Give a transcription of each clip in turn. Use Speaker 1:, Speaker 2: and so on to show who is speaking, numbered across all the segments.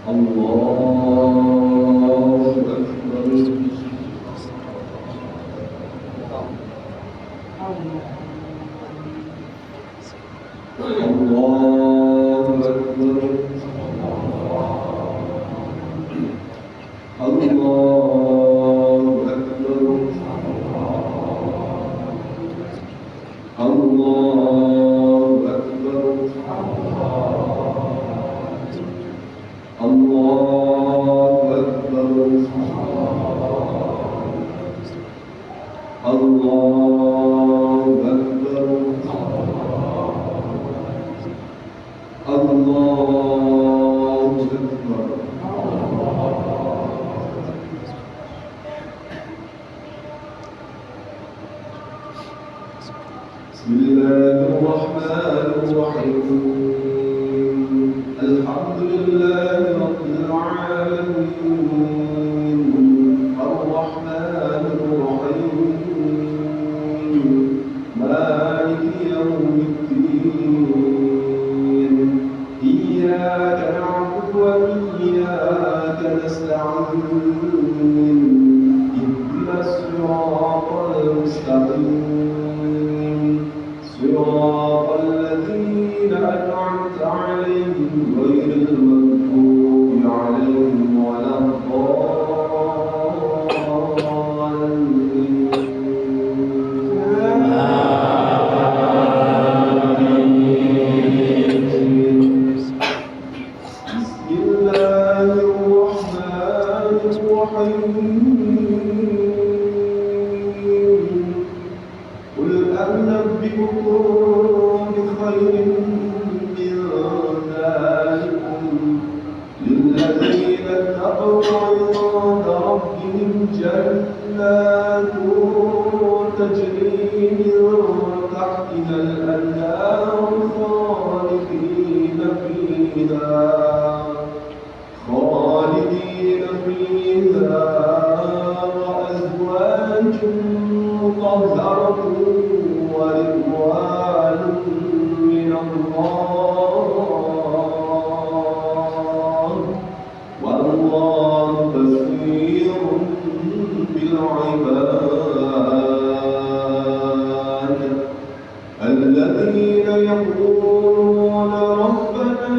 Speaker 1: الله أكبر. الله أكبر. الله أكبر. الله أكبر. الله أكبر. الله أكبر. الله أكبر. بسم الله الرحمن الرحيم. الحمد لله رب العالمين. الرحمن الرحيم. مالك يوم الدين. إياك نعبد وإياك نستعين. اهدنا الصراط المستقيم. صراط الذين أنعمت عليهم غير المغضوب عليهم ولا الضالين. بسم الله الرحمن الرحيم. قل أنبئكم بخير من ذلكم للذين اتقوا عند ربهم جنات تجري من تحتها الأنهار خالدين فيها وأزواج مطهرة ورضوان من الله والله بصير بالعباد. الذين يقولون ربنا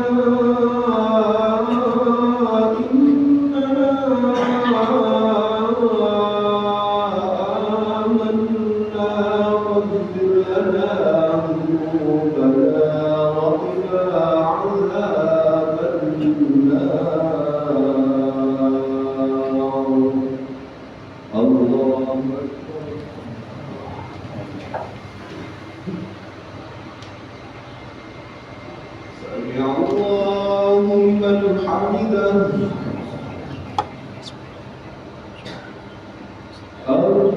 Speaker 1: سمع الله لمن حمده. الله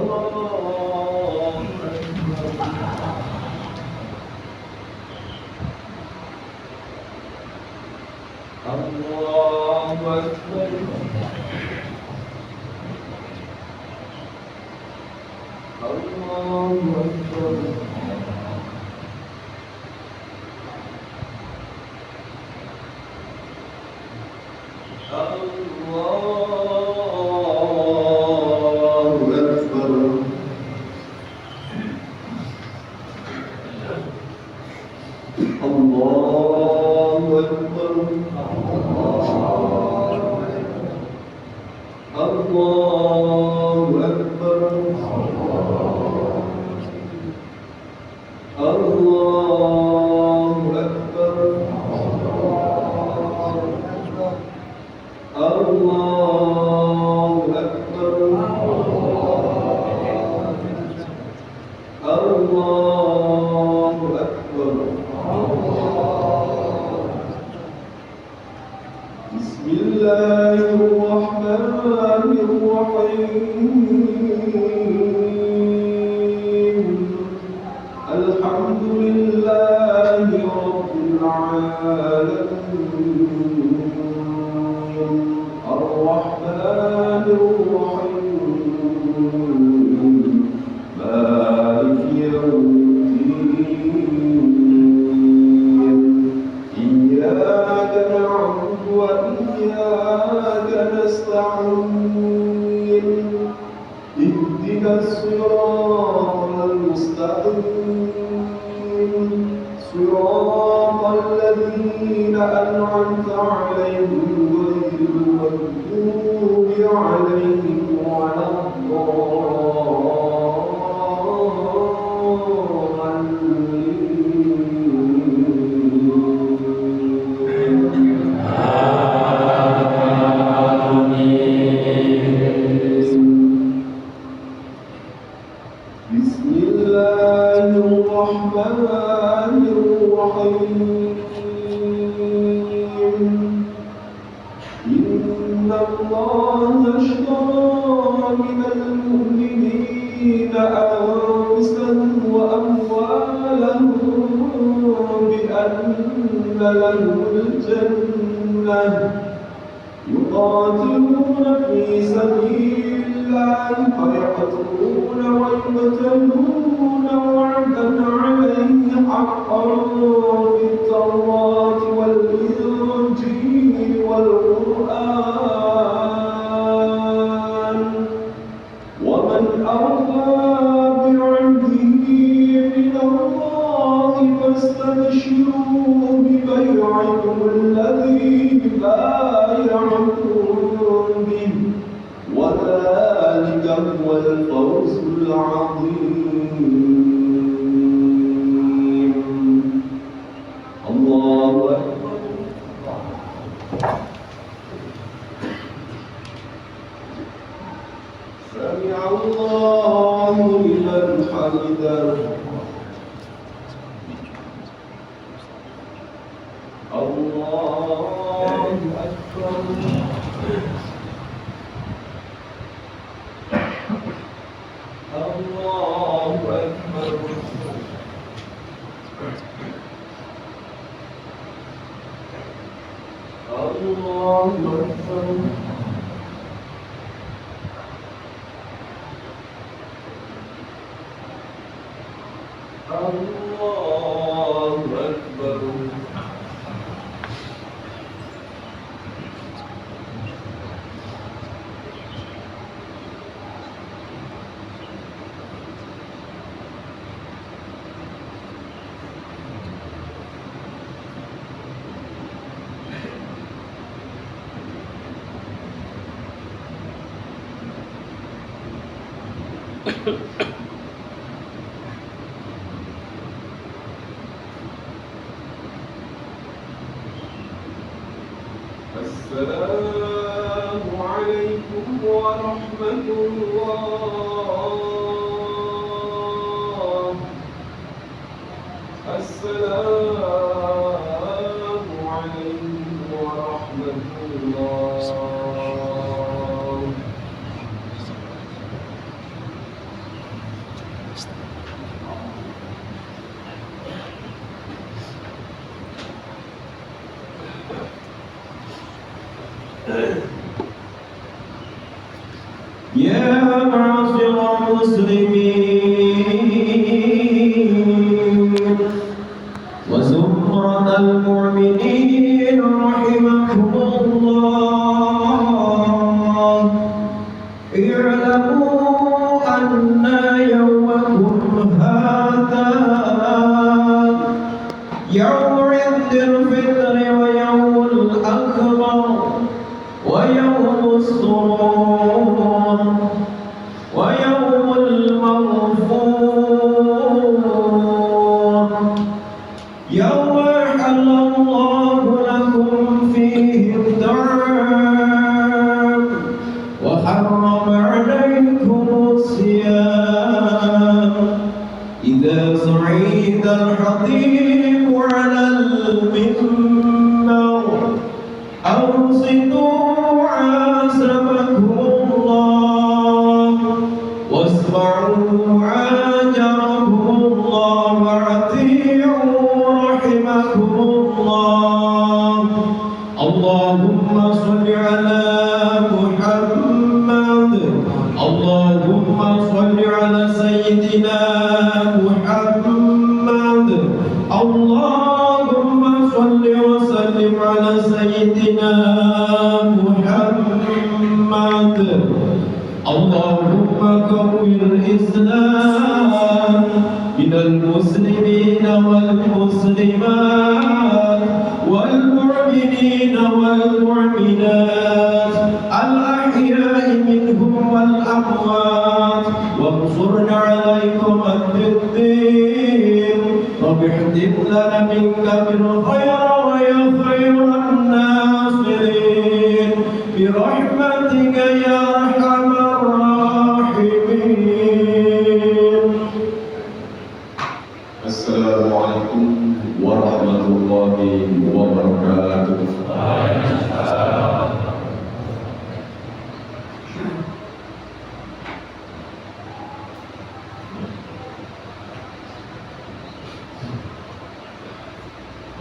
Speaker 1: أكبر. الله أكبر. بسم الله الرحمن الرحيم. الحمد لله رب العالمين. الرحمن الرحيم. مالك يوم الدين. إياك نعبد وإياك صراط الذين أنعمت عليهم غير المغضوب عليهم ولا بسم الله الرحمن الرحيم إن الله اشترى من المؤمنين أنفسهم وأموالهم بأن لهم الجنة يقاتلون في سبيل الله فيقتلون ويقتلون وعدا عليه حقا في التوراة والإنجيل والقرآن ومن أوفى بعهده من الله فاستبشروا ببيعكم الذي بايعتم به وذلك هو الفوز العظيم. الله أكبر. سمع الله لمن حمده. الله أكبر. الله أكبر. الله أكبر. الله أكبر. السلام عليكم ورحمة الله. السلام عليكم ورحمة الله. يا معشر المسلمين وزمرة المؤمنين رحمكم الله، اعلموا أن يومكم هذا يوم عيد الفطر ويوم الأكبر ويوم السرور ويوم المغفور، يوم أحل الله لكم فيه الطعام وحرم عليكم الصيام، إذا صعد الحطيب على المنبر أنصتوا عازمكم الله واسمعوا عاجركم الله وأطيعوا رحمكم الله. اللهم صل على محمد، اللهم صل على سيدنا محمد، اللهم صل وسلم على سيدنا محمد. اللهم قوي الإسلام من المسلمين والمسلمين والمسلمات والمؤمنين والمؤمنات الأحياء منهم والأموات وانصرنا عليكم الدين رب احدث لنا منك بالخير ويا خير الناصرين برحمتك يا أرحم الراحمين.
Speaker 2: السلام عليكم ورحمة الله وبركاته.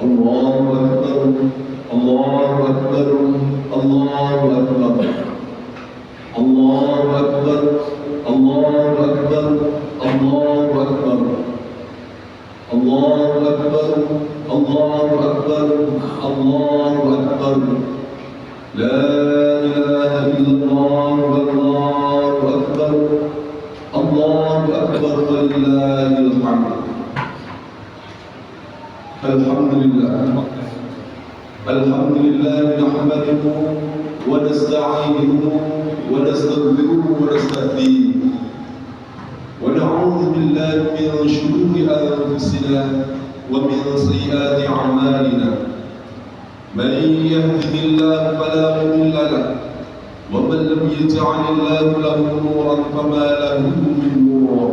Speaker 2: الله أكبر الله أكبر الله أكبر الله أكبر الله أكبر الله أكبر الله أكبر الله أكبر الله أكبر لا إله إلا الله والله أكبر الله أكبر ولله الحمد. الحمد لله نحمده ونستعينه ونستغفره ونستهديه ونعوذ بالله من شرور أنفسنا ومن سيئات أعمالنا من يهده الله فلا مضل له ومن لم يجعل الله له نورا فما له من نور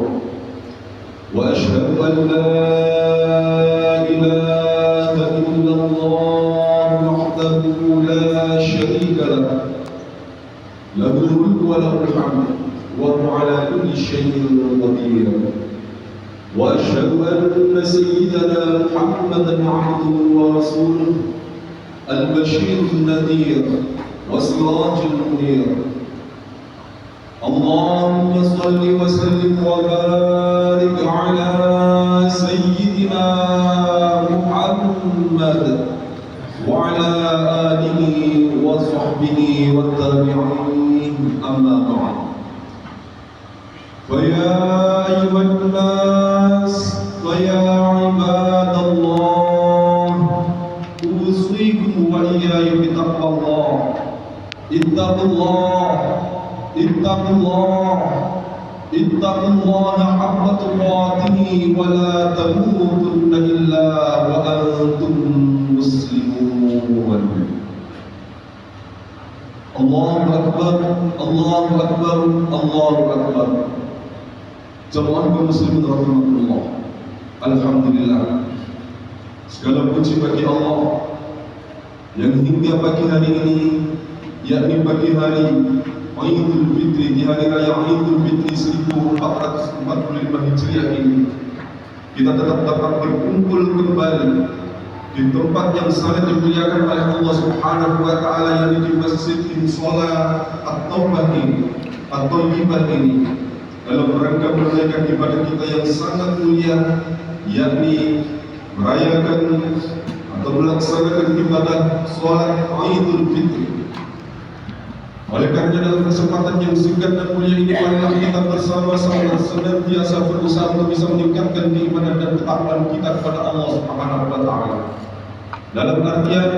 Speaker 2: وأشهد أن لا إله إلا الله وحده لا شريك له له الملك وله الحمد وهو على كل شيء قدير وأشهد أن سيدنا محمدا عبده ورسوله البشير النذير وسراج المنير. اللهم صل وسلم وبارك على سيدنا محمد وعلى آله وصحبه والتابعين أما بعد. فيا أيها الناس ويا عباد الله أوصيكم وإياي بتقوى الله. اتقوا الله اتقوا الله اتقوا الله حق تقاته ولا تموتن إلا وأنتم مسلمون. الله أكبر الله أكبر الله أكبر. Jemaah kaum muslimin rahimahullah. Alhamdulillah. Segala puji bagi Allah yang hingga pagi hari ini, yakni pagi hari Idul Fitri, di hari raya Idul Fitri 1445 Hijriah ini, kita tetap dapat berkumpul kembali di tempat yang sangat dimuliakan oleh Allah Subhanahu wa taala, yakni di Masjid Musola At-Taubah ini, At-Thayyibah ini, dalam rangka menunaikan ibadah kita yang sangat mulia, yakni merayakan atau melaksanakan ibadah sholat Idul Fitri. Oleh karena dalam kesempatan yang singkat dan mulia ini, marilah kita bersama-sama senantiasa berusaha untuk bisa meningkatkan keimanan dan ketakwaan kita kepada Allah Subhanahu wa taala. Dalam artian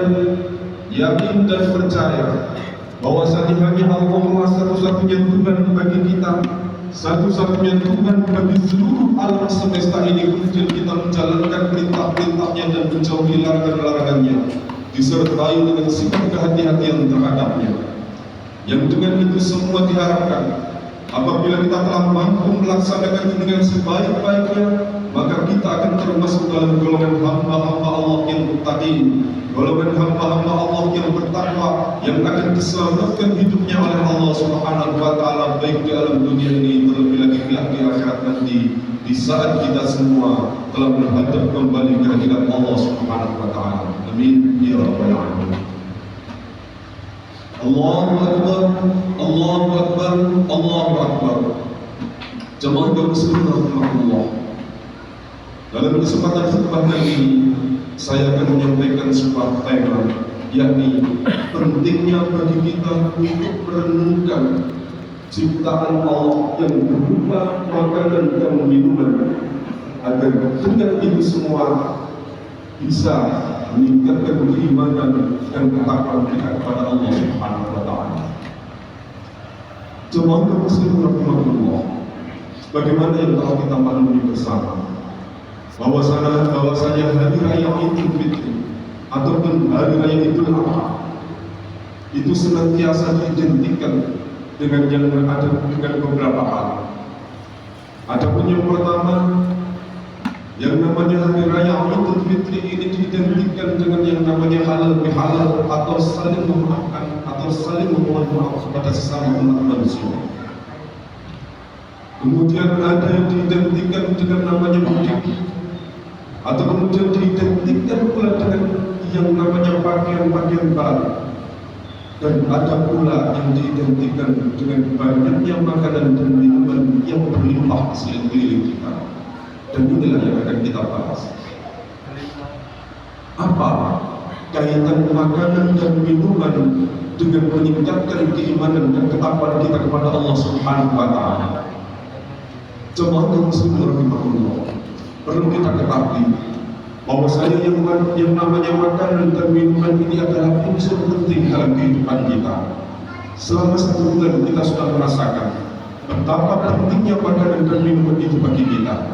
Speaker 2: yakin dan percaya bahwasanya hanya Allah satu-satunya Tuhan bagi kita, satu-satunya Tuhan bagi seluruh alam semesta ini, kemudian kita menjalankan perintah-perintahnya dan menjauhi larangan-larangannya, disertai dengan sifat kehati-hatian terhadapnya. Yang dengan itu semua diharapkan apabila kita telah mampu melaksanakan dengan sebaik-baiknya, maka kita akan termasuk dalam golongan hamba-hamba Allah yang muttaqin, golongan hamba-hamba Allah yang bertakwa, yang akan diselamatkan hidupnya oleh Allah Subhanahu wa taala, baik di alam dunia ini terlebih lagi kelak di akhirat nanti, di saat kita semua telah menghadap kembali ke hadirat Allah Subhanahu wa taala. Amin ya rabbal alamin. Allahu Akbar, Allahu Akbar, Allahu Akbar. Jemaah kaum muslimin rahimahullah. Dalam kesempatan khutbah kali ini, saya akan menyampaikan sebuah tema, yakni pentingnya bagi kita untuk merenungkan ciptaan Allah yang berupa makanan dan minuman agar dengan itu semua bisa meningkatkan keimanan dan ketakwaan kita kepada Allah Subhanahu wa taala. Jemaah kaum muslimin rahimakumullah, bagaimana yang telah kita maklumi bersama bahwasanya hari raya Idul Fitri ataupun hari raya Idul Adha itu senantiasa diidentikan dengan yang ada dengan beberapa hal. Adapun yang pertama, yang namanya hari raya Idul Fitri ini diidentikan dengan yang namanya halal bihalal atau saling memaafkan atau saling memohon maaf kepada sesama umat manusia. Kemudian ada yang diidentikan dengan namanya mudik, atau kemudian diidentikan pula dengan yang namanya pakaian-pakaian baru. Dan ada pula yang diidentikan dengan banyaknya makanan dan minuman yang berlimpah di sekeliling kita. Dan inilah yang akan kita bahas. Apa kaitan makanan dan minuman dengan meningkatkan keimanan dan ketakwaan kita kepada Allah Subhanahu wa taala? Jemaah kaum muslimin rahimakumullah, perlu kita ketahui bahwasanya yang namanya makanan dan minuman ini adalah unsur penting dalam kehidupan kita. Selama 1 bulan kita sudah merasakan betapa pentingnya makanan dan minuman itu bagi kita,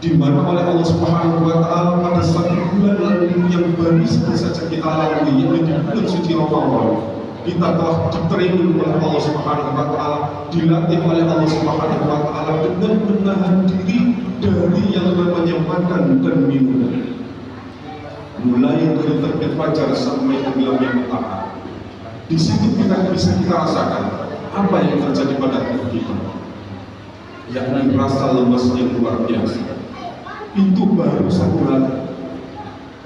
Speaker 2: di mana oleh Allah Subhanahu wa taala pada 1 bulan lalu yang baru saja kita lalui, yaitu bulan suci Ramadan, kita telah di-training oleh Allah Subhanahu wa taala, dilatih oleh Allah Subhanahu wa taala dengan menahan diri dari yang namanya makan dan minum, mulai dari terbit fajar sampai tenggelamnya matahari. Di situ kita bisa rasakan apa yang terjadi pada tubuh kita, yakni rasa lemas yang luar biasa. Itu baru 1 hari.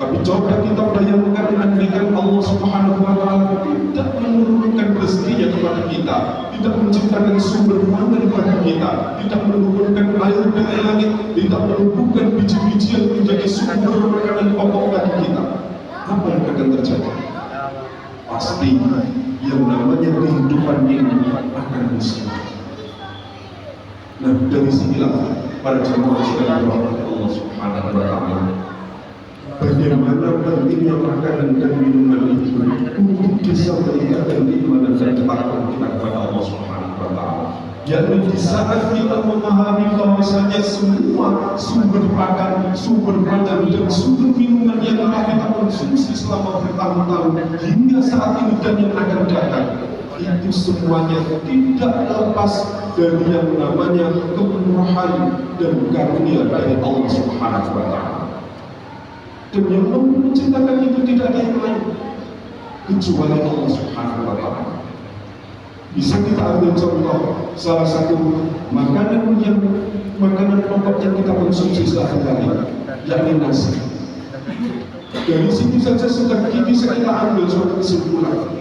Speaker 2: Tapi coba kita bayangkan andaikan Allah Subhanahu wa taala tidak menurunkan rezekinya kepada kita, tidak menciptakan sumber pangan bagi kita, tidak menurunkan air dari langit, tidak menumbuhkan biji-biji yang menjadi sumber makanan pokok bagi kita, apa yang akan terjadi? Pasti yang namanya kehidupan ini akan musnah. Nah, dari sinilah para jemaah sekalian dirahmati Allah Subhanahu wa taala, bagaimana pentingnya makanan dan minuman itu untuk bisa meningkatkan keimanan dan ketakwaan kita kepada Allah Subhanahu wa taala. Yakni di saat kita memahami bahwasanya semua sumber pakan, sumber makanan dan sumber minuman yang telah kita konsumsi selama bertahun-tahun hingga saat ini dan yang akan datang, itu semuanya tidak lepas dari yang namanya kemurahan dan karunia dari Allah Subhanahu wa taala. Dan yang menciptakan itu tidak ada yang lain kecuali Allah Subhanahu wa taala. Bisa kita ambil contoh salah satu makanan pokok yang kita konsumsi sehari-hari, yakni nasi. Dari situ saja sudah bisa kita ambil suatu kesimpulan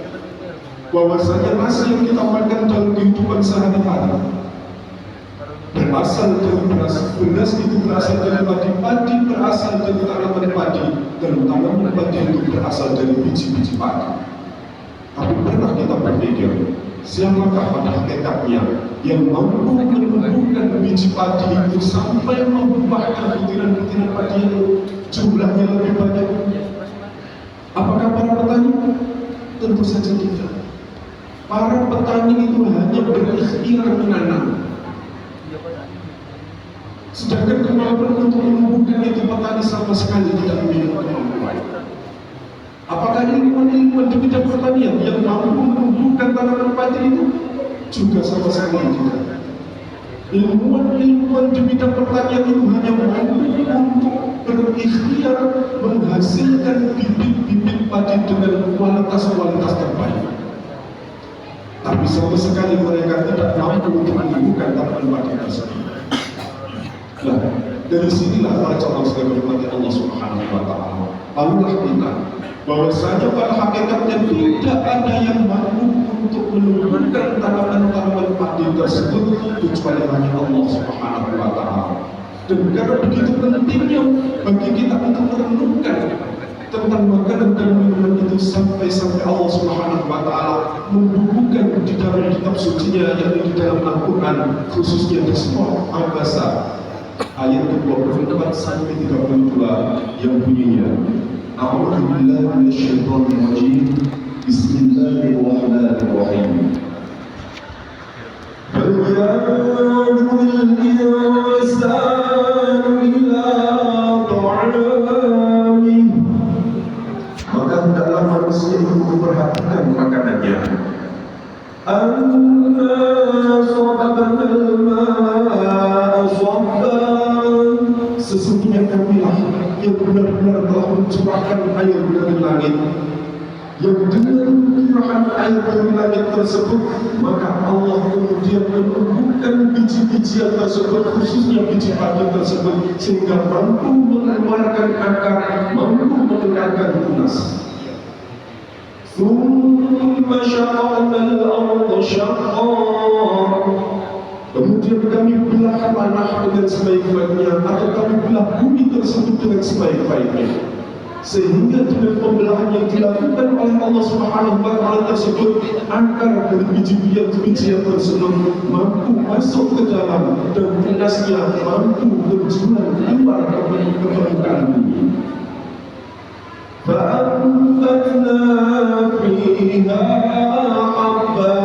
Speaker 2: bahwasanya nasi yang kita makan dalam kehidupan sehari-hari berasal dari beras itu berasal dari padi berasal dari tanaman padi, dan tanaman padi itu berasal dari biji-biji padi. Tapi pernah kita berpikir, siapakah pada hakikatnya yang mampu menumbuhkan biji padi itu sampai membuahkan butiran-butiran padi yang jumlahnya lebih banyak? Apakah para petani? Tentu saja tidak. Para petani itu hanya berikhtiar menanam, sedangkan kemampuan untuk menumbuhkan itu petani sama sekali tidak memiliki kemampuan. Apakah ilmuwan di bidang pertanian yang mampu menumbuhkan tanaman padi itu? Juga sama sekali tidak. Ilmuwan di bidang pertanian itu hanya mampu untuk berikhtiar menghasilkan bibit-bibit padi dengan kualitas terbaik. Tapi sama sekali mereka tidak mampu untuk menumbuhkan tanaman padi tersebut. Nah, dari sinilah para calon sekalian dirahmati Allah Subhanahu wa taala, tahulah kita bahwasanya pada hakikatnya tidak ada yang mampu untuk menumbuhkan tanaman-tanaman padi tersebut kecuali hanya Allah Subhanahu wa taala. Dan karena begitu pentingnya bagi kita untuk merenungkan tentang makanan dan minuman itu sampai Allah Subhanahu wa taala membukukan di dalam kitab sucinya, yakni di dalam Al-Qur'an, khususnya di surah Al-Baqarah, ayat ke-24 sampai 32 yang bunyinya A'udzu billahi minasyaitonir rajim. Bismillahirrahmanirrahim. فلينظر الإنسان إلى طعامه. Maka hendaklah manusia itu memperhatikan makanannya. Anna sababna al-ma'a sabban. Sesungguhnya kamilah yang benar-benar telah mencurahkan air dari langit. Yang dengan curahan air dari langit tersebut, maka Allah kemudian menumbuhkan biji-bijian tersebut, khususnya biji padi tersebut, sehingga mampu mengeluarkan akar, mampu mengeluarkan tunas. Tsumma syaqaqna al-ardha syaqqa. Kemudian kami belah tanah dengan sebaik-baiknya, atau kami belah bumi tersebut dengan sebaik-baiknya. Sehingga dengan pembelahan yang dilakukan oleh Allah Subhanahu wa Ta'ala tersebut, akar dari biji-bijian tersebut mampu masuk ke dalam dan tunasnya mampu berjuang keluar ke permukaan bumi. فَأَنبَتْنَا فِيهَا حَبًّا.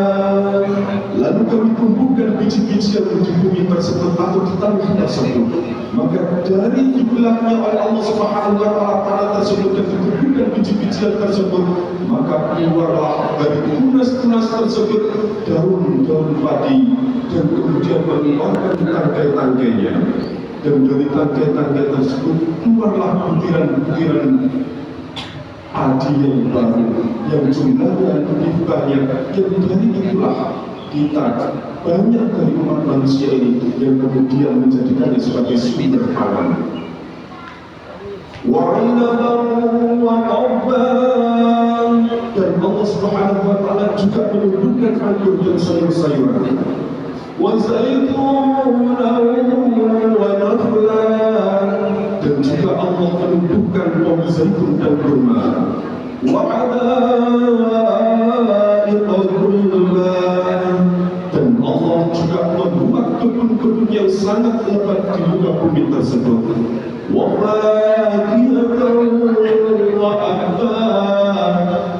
Speaker 2: Lalu kami tumbuhkan biji-bijian di bumi tersebut atau di tanah tersebut. Maka dari dibelahnya oleh Allah Subhanahu wa Ta'ala tanah tersebut dan ditumbuhkan biji-bijian tersebut, maka keluarlah dari tunas-tunas tersebut daun-daun padi, dan kemudian mengeluarkan tangkai-tangkainya. Dan dari tangkai-tangkai tersebut keluarlah butiran-butiran padi yang baru, yang jumlahnya lebih banyak. Yang dari itulah kita banyak dari umat manusia ini yang kemudian menjadikannya sebagai sumber pangan. وَعِنَبًا وَقَضْبًا. Dan Allah Subhanahu wa Ta'ala juga menumbuhkan anggur dan sayur-sayuran. وَزَيْتُونًا وَنَخْلًا. Dan juga Allah menumbuhkan pohon zaitun dan kurma. وَحَدَائِقَ غُلْبًا. Dan Allah juga membuat kebun-kebun yang sangat lebat di muka bumi tersebut.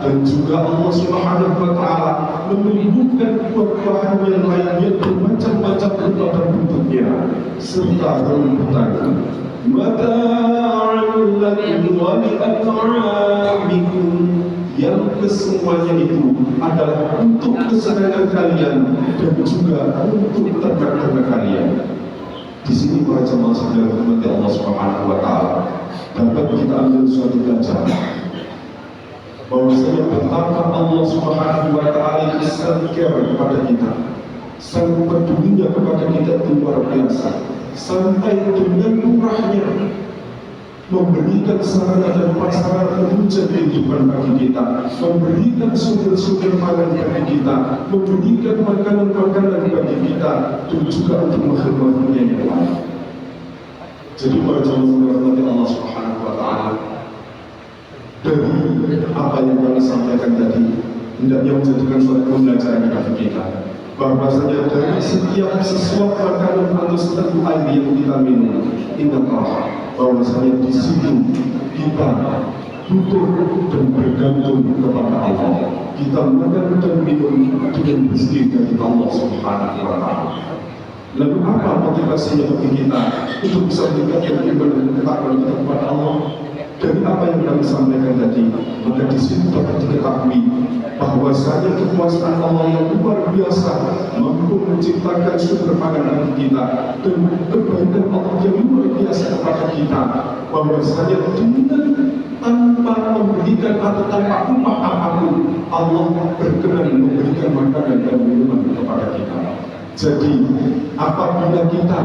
Speaker 2: Dan juga Allah Subhanahu wa Ta'ala menumbuhkan buah-buahan yang lainnya bermacam-macam rupa dan bentuknya, serta rumputan. Mata'an lakum wa li'an'amikum. Yang kesemuanya itu adalah untuk kesenangan kalian dan juga untuk ternak-ternak kalian. Di sini para jemaah sekalian rahmati Allah Subhanahu wa Ta'ala, dapat kita ambil suatu pelajaran bahwasanya betapa Allah Subhanahu wa Ta'ala sangat care kepada kita, sangat pedulinya kepada kita itu luar biasa, sampai dengan murahnya memberikan sarana dan prasarana penunjang kehidupan bagi kita, memberikan sumber-sumber pangan bagi kita, memberikan makanan-makanan bagi kita, dan juga untuk makhluk-makhluknya yang lain. Jadi para jemaah Allah Subhanahu wa Ta'ala, dari apa yang kami sampaikan tadi, hendaknya menjadikan suatu pembelajaran bagi kita, bahwasanya dari setiap sesuatu makanan atau setelah air yang kita minum, ingatlah bahwasanya di situ kita butuh dan bergantung kepada Allah. Kita makan dan minum dengan rezeki dari Allah Subhanahu wa Ta'ala. Lalu apa motivasinya bagi kita untuk bisa meningkatkan ibadah dan ketakwaan kita kepada Allah? Dari apa yang kami sampaikan tadi, maka di situ dapat diketahui bahwasanya kekuasaan Allah yang luar biasa mampu menciptakan sumber pangan bagi kita, dan kebaikan Allah yang luar biasa kepada kita, bahwasanya dengan tanpa memberikan atau tanpa upah apapun, Allah berkenan memberikan makanan dan minuman kepada kita. Jadi apabila kita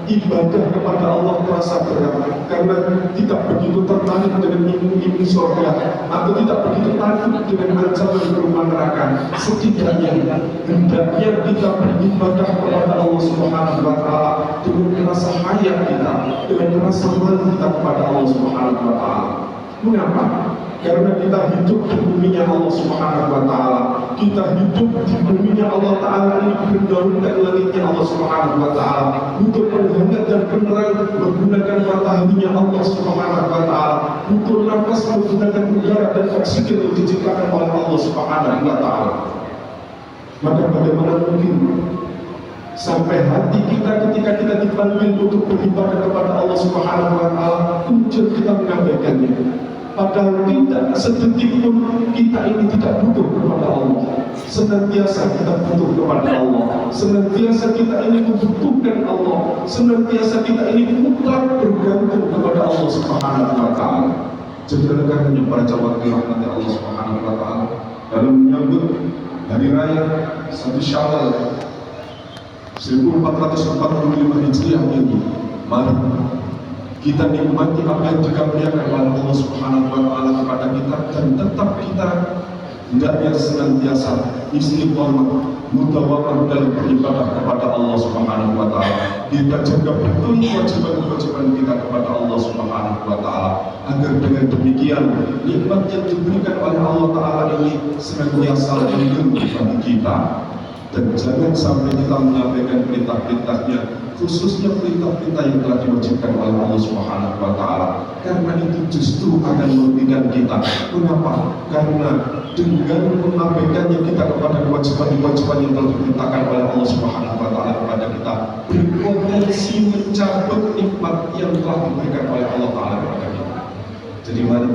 Speaker 2: ibadah kepada Allah terasa berat karena tidak begitu tertarik dengan iming-iming surga, atau tidak begitu takut dengan ancaman berupa neraka, setidaknya hendaknya kita beribadah kepada Allah Subhanahu wa Ta'ala dengan rasa hayat kita, dengan rasa malu kita kepada Allah Subhanahu wa Ta'ala. Mengapa?
Speaker 3: Karena kita hidup di buminya Allah Subhanahu wa Ta'ala. Kita hidup di buminya Allah Ta'ala ini berdaulat langitnya Allah Subhanahu wa Ta'ala. Untuk menghangat dan penerang menggunakan mataharinya Allah Subhanahu wa Ta'ala. Untuk nafas menggunakan udara dan oksigen yang diciptakan oleh Allah Subhanahu wa Ta'ala. Maka bagaimana mungkin sampai hati kita ketika kita dipanggil untuk beribadah kepada Allah Subhanahu wa Ta'ala, kemudian kita mengabaikannya. Padahal tidak sedetik pun kita ini tidak butuh kepada Allah. Senantiasa kita butuh kepada Allah. Senantiasa kita ini membutuhkan Allah. Senantiasa kita ini mutlak bergantung kepada Allah Subhanahu wa Ta'ala. Jadi oleh karenanya para jamaah dirahmati Allah Subhanahu wa Ta'ala, dalam menyambut hari raya 1 Syawal 1445 Hijriah ini, mari kita nikmati apa yang dikaruniakan oleh Allah Subhanahu wa Ta'ala kepada kita, dan tetap kita hendaknya senantiasa istiqomah mutawakal dalam beribadah kepada Allah Subhanahu wa Ta'ala. Kita jaga betul kewajiban-kewajiban kita kepada Allah Subhanahu wa Ta'ala, agar dengan demikian nikmat yang diberikan oleh Allah Ta'ala ini senantiasa langgeng bagi kita. Dan jangan sampai kita mengabaikan perintah-perintahnya, khususnya perintah-perintah yang telah diwajibkan oleh Allah Subhanahu wa Ta'ala. Karena itu justru akan merugikan kita. Mengapa? Karena dengan mengabaikannya kita kepada kewajiban-kewajiban yang telah diperintahkan oleh Allah Subhanahu wa Ta'ala kepada kita, berpotensi mencabut nikmat yang telah diberikan oleh Allah Ta'ala kepada kita. Jadi mari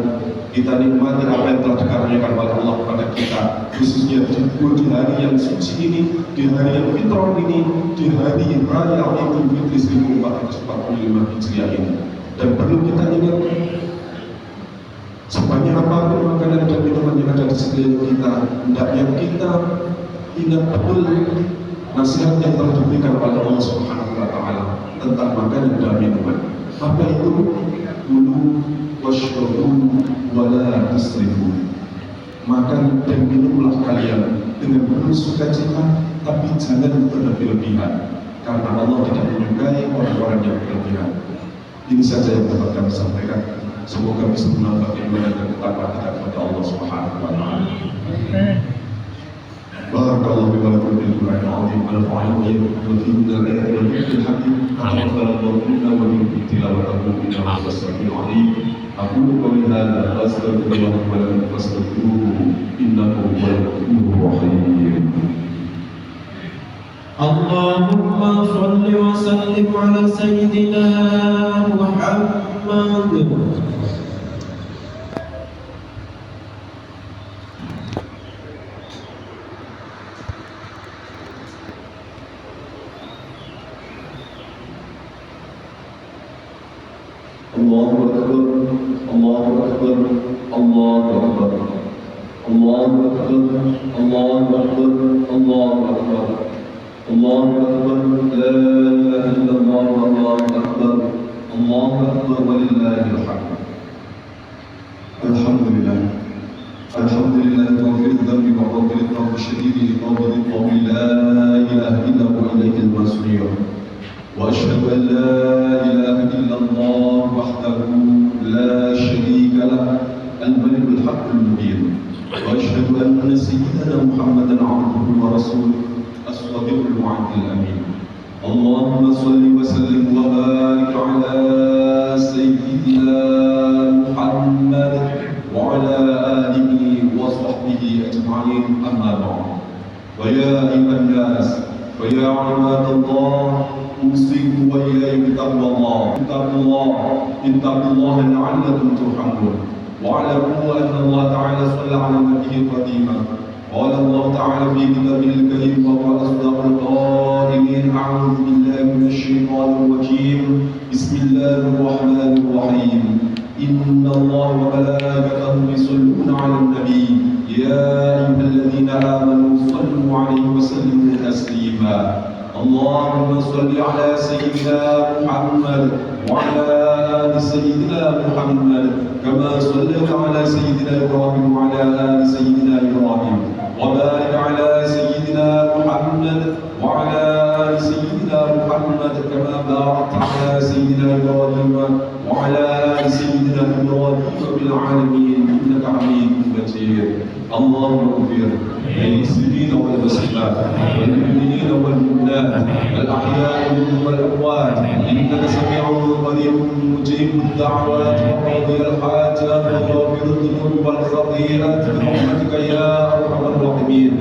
Speaker 3: kita nikmati apa yang telah dikaruniakan oleh Allah kepada kita, khususnya di hari yang suci ini, di hari yang fitrah ini, di hari raya Idul Fitri 1445 Hijriah ini. Dan perlu kita ingat, sebanyak apapun makanan dan minuman yang ada di sekeliling kita, hendaknya kita ingat betul nasihat yang telah diberikan oleh Allah Subhanahu wa Ta'ala tentang makanan dan minuman. Apa itu? Kulu washrabu wala tusrifu. Makan dan minumlah kalian dengan penuh sukacita, tapi jangan berlebih-lebihan, karena Allah tidak menyukai orang-orang yang berlebihan. Ini saja yang dapat kami sampaikan. Semoga bisa menambah keimanan dan ketakwaan kita kepada Allah Subhanahu wa Ta'ala. Barakallahu wa lakum bil Qur'anil azim al-fa'il wa fi al-ayati wa dhikr hakim. Barakallahu lana wa lakum tilawatahu innahu was-sami'ul 'alim. Aqulu qawli hadza wa astaghfirullah wa lakum fastaghfiruhu innahu huwal ghafurur rahim.
Speaker 1: Allahumma shalli wa sallim ala sayyidina Muhammad.
Speaker 2: Allahu Akbar, Allahu Akbar, Allahu Akbar, Allahu Akbar, Allahu Akbar, Allahu Akbar, Allahu Akbar, la ilaha illallah, Allahu Akbar, Allahu Akbar, walillahil hamd. Alhamdulillah, Alhamdulillah, ghafiril dhanbi wa ghafiril tawbi syadidil iqabi wa la ilaha illa huwa ilaihil masir. وأشهد أن لا إله إلا الله وحده لا شريك له الملك الحق المبين وأشهد أن سيدنا محمدا عبده ورسوله الصادق الوعد الأمين اللهم صل وسلم وبارك على سيدنا محمد وعلى آله وصحبه أجمعين أما بعد ويا أيها الناس ويا عباد الله أوصيكم وإياي بتقوى الله اتقوا الله لعلكم ترحمون واعلموا أن الله تعالى صلى على نبيه قديما قال الله تعالى في كتابه الكريم وهو أصدق القائلين أعوذ بالله من الشيطان الرجيم بسم الله الرحمن الرحيم إن الله وملائكته يصلون على النبي يا أيها الذين آمنوا صلوا عليه وسلموا تسليما اللهم صل على سيدنا محمد وعلى آل سيدنا محمد كما صليت على سيدنا إبراهيم وعلى آل سيدنا إبراهيم وبارك على سيدنا محمد وعلى آل سيدنا محمد كما باركت على سيدنا إبراهيم وعلى آل سيدنا إبراهيم في العالمين إنك
Speaker 3: إنك حميد مجيد. اللهم اغفر للمسلمين والمسلمات والمؤمنين والمؤمنات الأحياء منهم والأموات إنك سميع قريب مجيب الدعوات وقاضي الحاجات وغافر الذنوب والخطيئات برحمتك يا أرحم الراحمين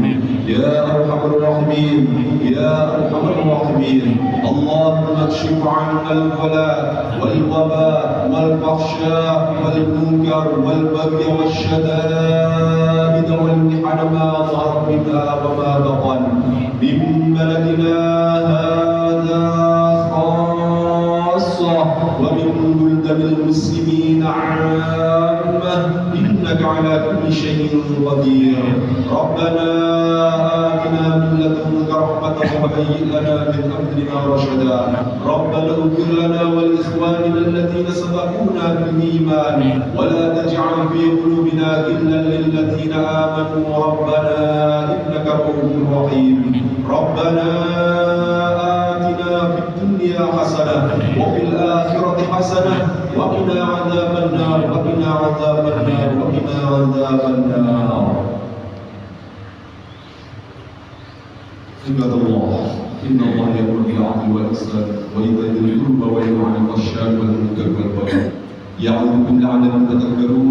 Speaker 3: يا أرحم الراحمين يا أرحم الراحمين. اللهم اكشف عنا البلاء والوباء والفحشاء والمنكر والبغي والشدائد والمحن ما ظهر منها وما بطن من بلدنا هذا خاصة ومن بلدان المسلمين عامة إنك على كل شيء قدير. ربنا آتنا من لدنك رحمة وهيئ لنا من أمرنا رشدا. ربنا اغفر لنا ولإخواننا الذين سبقونا بالإيمان ولا تجعل في قلوبنا غلا للذين آمنوا ربنا إنك رؤوف رحيم. ربنا آتنا في الدنيا حسنة وفي الآخرة حسنة وقنا عذاب النار وقنا عذاب النار وقنا عذاب النار. عباد الله إن الله يأمر بالعدل والإحسان وإيتاء ذي القربى وينهى عن الفحشاء والمنكر والبغي يعظكم لعلكم تذكرون.